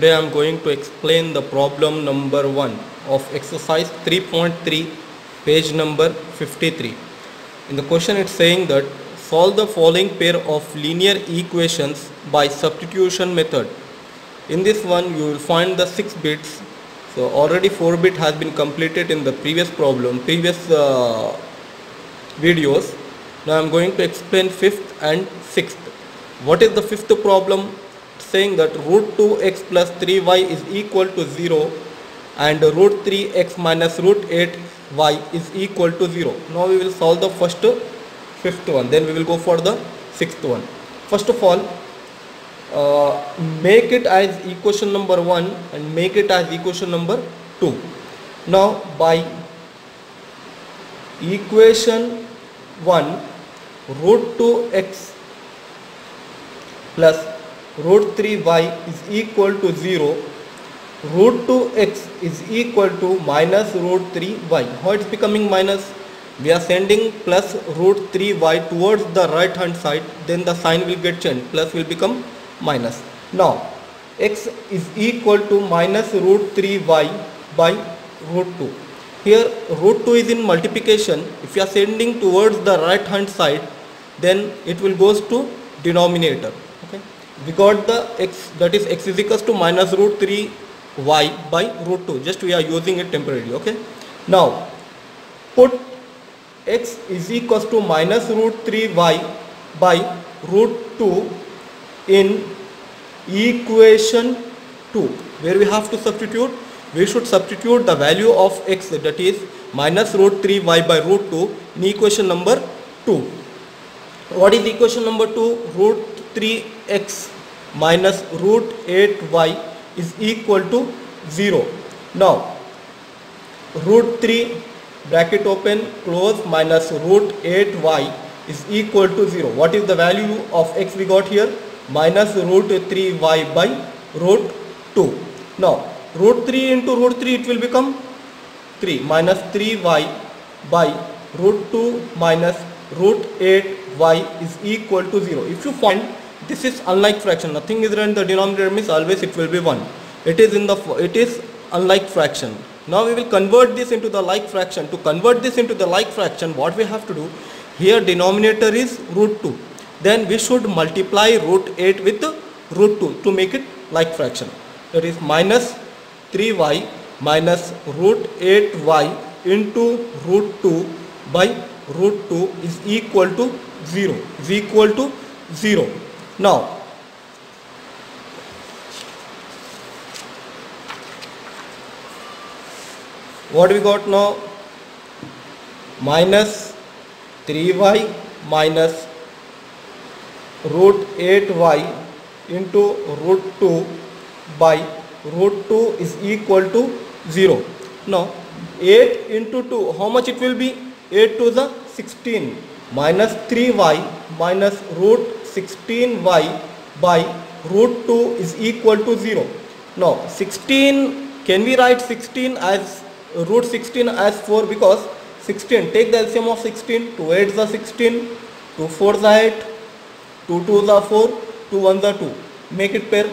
Today I am going to explain the problem number 1 of exercise 3.3, page number 53. In the question it's saying that solve the following pair of linear equations by substitution method. In this one you will find the 6 bits. So already 4 bit has been completed in the previous videos. Now I am going to explain 5th and 6th. What is the 5th problem? Saying that root 2x plus 3y is equal to 0 and root 3x minus root 8y is equal to 0. Now we will solve the first 5th one, then we will go for the 6th one. First of all, make it as equation number 1 and make it as equation number 2. Now by equation 1, root 2x plus root 3y is equal to 0, root 2x is equal to minus root 3y. How it's becoming minus? We are sending plus root 3y towards the right hand side, then the sign will get changed, plus will become minus. Now x is equal to minus root 3y by root 2. Here root 2 is in multiplication. If you are sending towards the right hand side, then it will goes to denominator. Okay, we got the x, that is x is equals to minus root 3y by root 2. Just we are using it temporarily. Okay, now put x is equals to minus root 3y by root 2 in equation 2. Where we have to substitute? We should substitute the value of x, that is minus root 3y by root 2 in equation number 2. What is equation number 2? Root 3x minus root 8y is equal to 0. Now root 3 bracket open close minus root 8y is equal to 0. What is the value of x we got here? Minus root 3y by root 2. Now root 3 into root 3, it will become 3 minus 3y by root 2 minus root 8y is equal to 0. If you find this is unlike fraction, nothing is there in the denominator, means always it will be 1. It is unlike fraction. Now we will convert this into the like fraction. To convert this into the like fraction, what we have to do? Here denominator is root 2. Then we should multiply root 8 with root 2 to make it like fraction. That is minus 3y minus root 8y into root 2 by root 2 is equal to 0. Is equal to 0. Now what we got now? Minus 3y minus root 8y into root 2 by root 2 is equal to 0. Now 8 into 2, how much it will be? 8 to the 16 minus 3y minus root 16y by root 2 is equal to 0. Now 16, can we write 16 as root 16 as 4? Because 16, take the LCM of 16, 2 8 the 16, 2 4 the 8, 2 2 the 4, 2 1 the 2. Make it pair.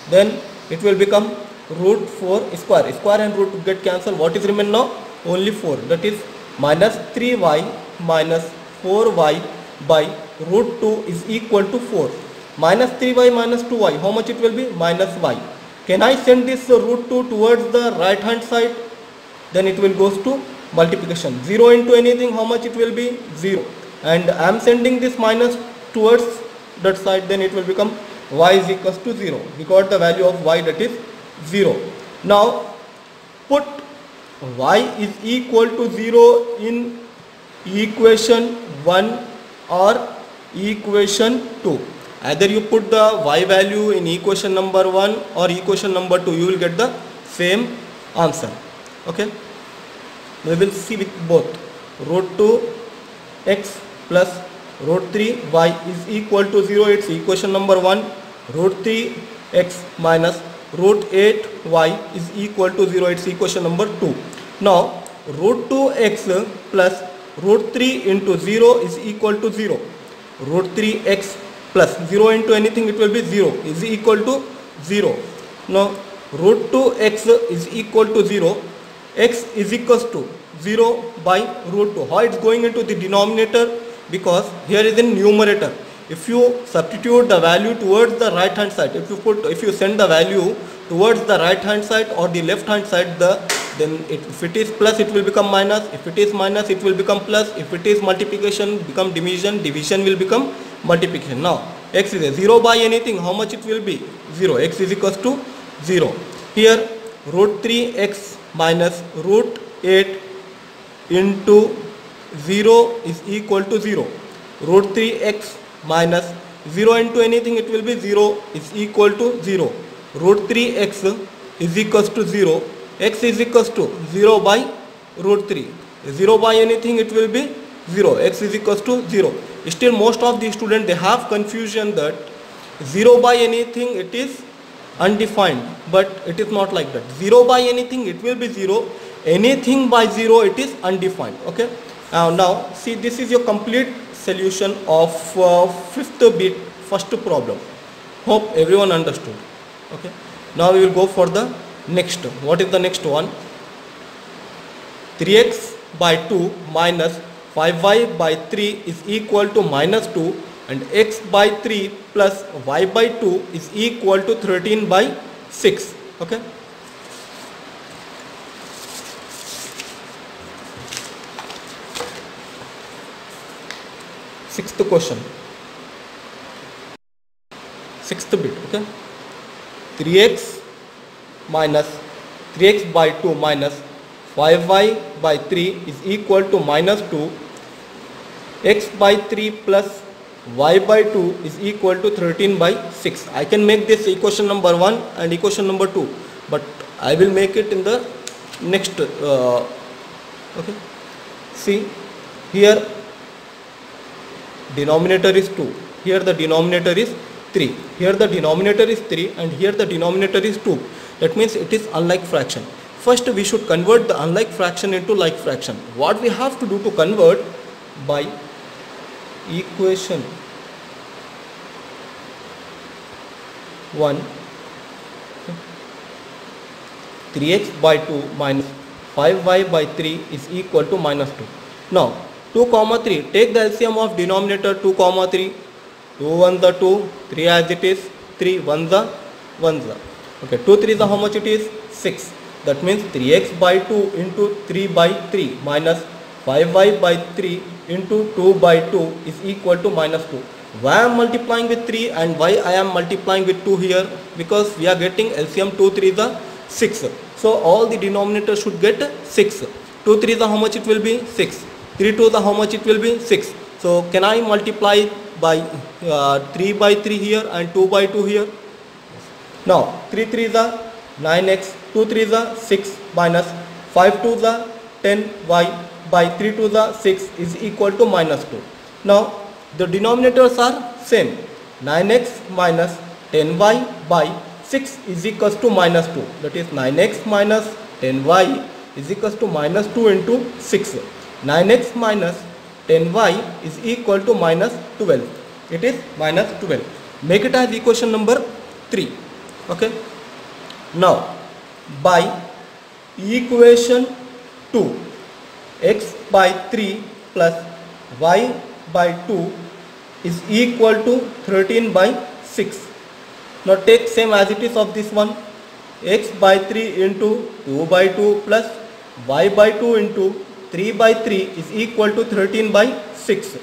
Then it will become root 4 square. Square and root get cancelled. What is remain now? Only 4. That is minus 3y minus 4y by root 2 is equal to 4. Minus 3y minus 2y, how much it will be? Minus y. Can I send this root 2 towards the right hand side? Then it will goes to multiplication. 0 into anything, how much it will be? 0. And I am sending this minus towards that side, then it will become y is equals to 0. We got the value of y, that is 0. Now put y is equal to 0 in equation 1 or equation 2. Either you put the y value in equation number 1 or equation number 2, you will get the same answer. Okay, we will see with both. Root 2x plus root 3y is equal to 0. It's equation number 1. Root 3x minus root 8y is equal to 0. It's equation number 2. Now root 2x plus root 3 into 0 is equal to 0. Root 3x plus 0 into anything, it will be 0, is equal to 0. Now root 2x is equal to 0. X is equals to 0 by root 2. How it's going into the denominator? Because here is in numerator. If you substitute the value towards the right hand side, if you send the value towards the right hand side or the left hand side, then if it is plus, it will become minus. If it is minus, it will become plus. If it is multiplication, become division. Division will become multiplication. Now x is a 0 by anything. How much it will be? 0. X is equals to 0. Here root 3x minus root 8 into 0 is equal to 0. Root 3x minus 0 into anything, it will be 0 is equal to 0. Root 3x is equals to 0. X is equals to 0 by root 3. 0 by anything, it will be 0. X is equals to 0. Still most of the students, they have confusion that 0 by anything, it is undefined, but it is not like that. 0 by anything, it will be 0. Anything by 0, it is undefined. Okay. Now see, this is your complete solution of fifth bit first problem. Hope everyone understood. Okay. Now we will go for the next. What is the next one? 3x by 2 minus 5y by 3 is equal to minus 2, and x by 3 plus y by 2 is equal to 13 by 6. Okay. Sixth question. Sixth bit. Okay. 3x minus 3x by 2 minus 5y by 3 is equal to minus 2. X by 3 plus y by 2 is equal to 13 by 6. I can make this equation number 1 and equation number 2, but I will make it in the next. Okay. See, here denominator is 2. Here the denominator is 3. Here the denominator is 3 and here the denominator is 2. That means it is unlike fraction. First we should convert the unlike fraction into like fraction. What we have to do to convert? By equation 1, 3x by 2 minus 5y by 3 is equal to minus 2. Now 2 comma 3, take the LCM of denominator 2 comma 3. 2 1 the 2, 3 as it is, 3 1 the 1 the. Okay, 2 3 the how much it is? 6. That means 3x by 2 into 3 by 3 minus 5y by 3 into 2 by 2 is equal to minus 2. Why I am multiplying with 3 and why I am multiplying with 2 here? Because we are getting LCM 2 3 the 6. So all the denominators should get 6. 2 3 the how much it will be? 6. 3 2 the how much it will be? 6. So can I multiply by 3 by 3 here and 2 by 2 here? Now 3 3 the 9x, 2 3 the 6 minus 5 2 the 10y by 3 to the 6 is equal to minus 2. Now the denominators are same. 9x minus 10y by 6 is equals to minus 2. That is 9x minus 10y is equals to minus 2 into 6. 9x minus 10y is equal to minus 12. It is minus 12. Make it as equation number 3. Okay. Now by equation 2, x by 3 plus y by 2 is equal to 13 by 6. Now take same as it is of this one. X by 3 into 2 by 2 plus y by 2 into 3 by 3 is equal to 13 by 6.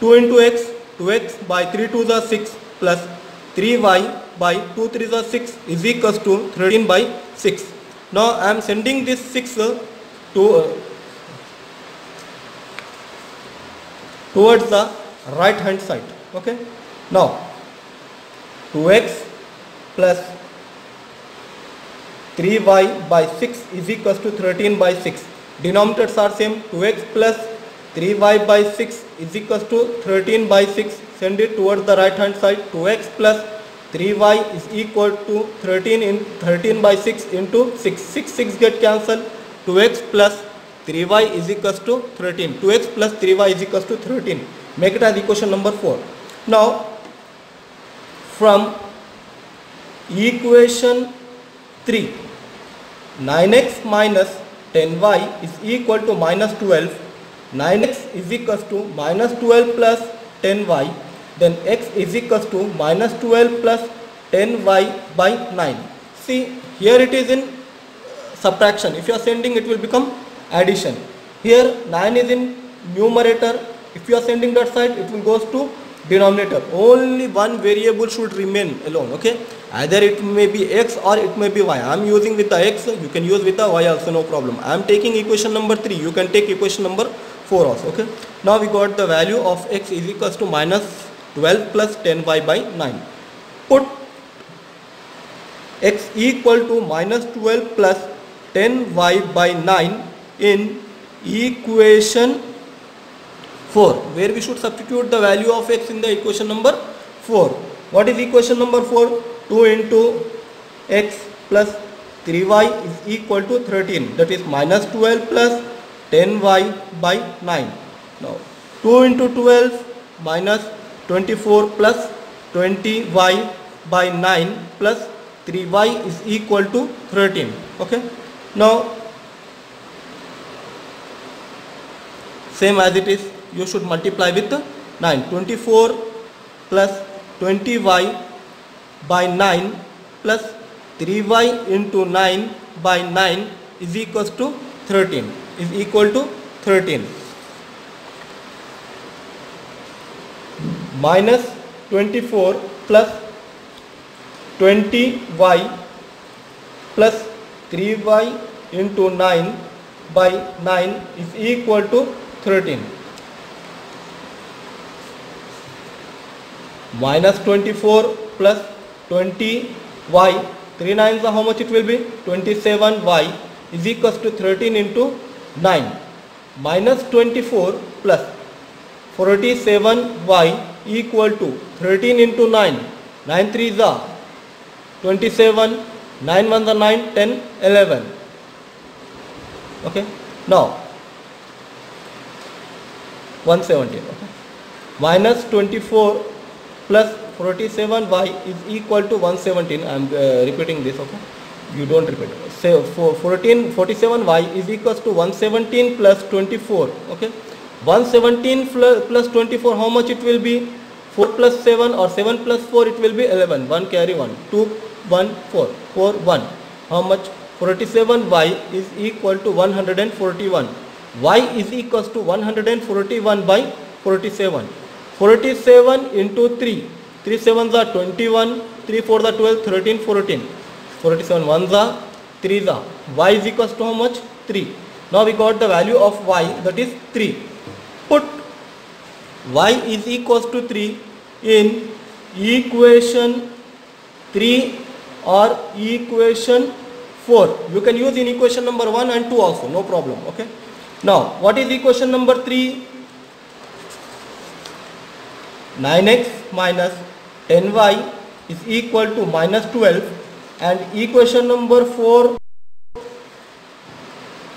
2 into x, 2x by 3 to the 6 plus 3y by 2 3 the 6 is equals to 13 by 6. Now I am sending this 6 towards the right hand side. Okay. Now 2x plus 3y by 6 is equals to 13 by 6. Denominators are same. 2x plus 3y by 6 is equals to 13 by 6. Send it towards the right hand side. 2x plus 3y is equal to 13 by 6 into 6. 6 get cancelled. 2x plus 3y is equals to 13. 2x plus 3y is equals to 13. Make it as equation number 4. Now from equation 3. 9x minus 10y is equal to minus 12. 9x is equals to minus 12 plus 10y. Then x is equals to minus 12 plus 10y by 9. See, here it is in subtraction. If you are sending, it will become addition. Here 9 is in numerator. If you are sending that side, it will goes to denominator. Only one variable should remain alone. Okay, either it may be x or it may be y. I am using with the x, you can use with the y also, no problem. I am taking equation number 3, you can take equation number 4 also. Okay, now we got the value of x is equals to minus 12 plus 10y by 9. Put x equal to minus 12 plus 10y by 9 in equation 4, where we should substitute the value of x in the equation number 4. What is equation number 4? 2 into x plus 3y is equal to 13. That is minus 12 plus 10y by 9. Now 2 into 12 minus 24 plus 20y by 9 plus 3y is equal to 13. Okay. Now same as it is, you should multiply with 9. 24 plus 20y by 9 plus 3y into 9 by 9 is equals to 13. Is equal to 13. Minus 24 plus 20y plus 3y into 9 by 9 is equal to 13. Minus 24 plus 20y, 3 nines, how much it will be? 27y is equals to 13 into 9. Minus 24 plus 47y equal to 13 into 9. 9 3s are 27, 9 1s are 9, 10, 11. Okay. Now 117. Okay. Minus 24 plus 47y is equal to 117. I am repeating this. Okay, you don't repeat it. Say 47y is equals to 117 plus 24. Okay, 117 plus 24, how much it will be? 4 plus 7 or 7 plus 4, it will be 11. 1 carry 1, 2 1 4 4 1. How much? 47y is equal to 141. Y is equals to 141 by 47. 47 into 3. 3 7s are 21. 3 4s are 12. 13 14. 47 1s are 3s are. Y is equals to how much? 3. Now we got the value of y, that is 3. Put y is equals to 3 in equation 3 or equation 4. You can use in equation number 1 and 2 also, no problem. Okay. Now what is equation number 3? 9x minus 10y is equal to minus 12, and equation number 4,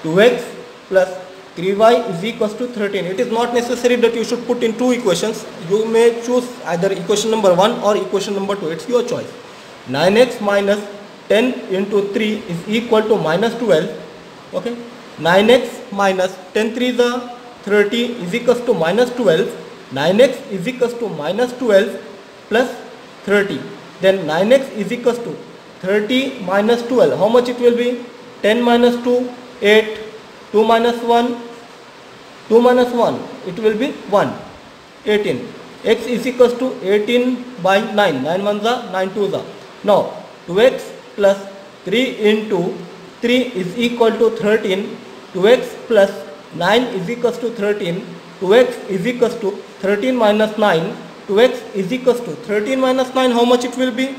2x plus 3y is equals to 13. It is not necessary that you should put in two equations. You may choose either equation number 1 or equation number 2. It's your choice. 9x minus 10 into 3 is equal to minus 12. Okay. 9x minus 10 3s are 30 is equals to minus 12. 9x is equals to minus 12 plus 30. Then 9x is equals to 30 minus 12. How much it will be? 10 minus 2, 8. 2 minus 1, 2 minus 1. It will be 1. 18. X is equals to 18 by 9. 9 ones are 9 twos are. Now 2x plus 3 into 3 is equal to 13. 2x plus 9 is equals to 13. 2x is equals to 13 minus 9. 2x is equals to 13 minus 9. How much it will be?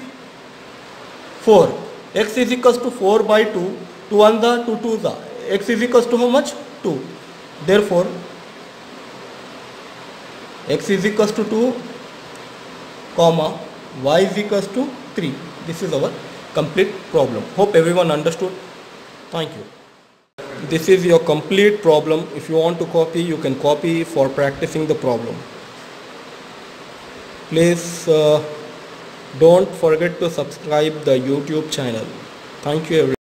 4. X is equals to 4 by 2. 2 ones are 2 twos are. X is equals to how much? 2. Therefore x is equals to 2 comma y is equals to 3. This is our complete problem. Hope everyone understood. Thank you. This is your complete problem. If you want to copy, you can copy for practicing the problem. Please Don't forget to subscribe the YouTube channel. Thank you everyone.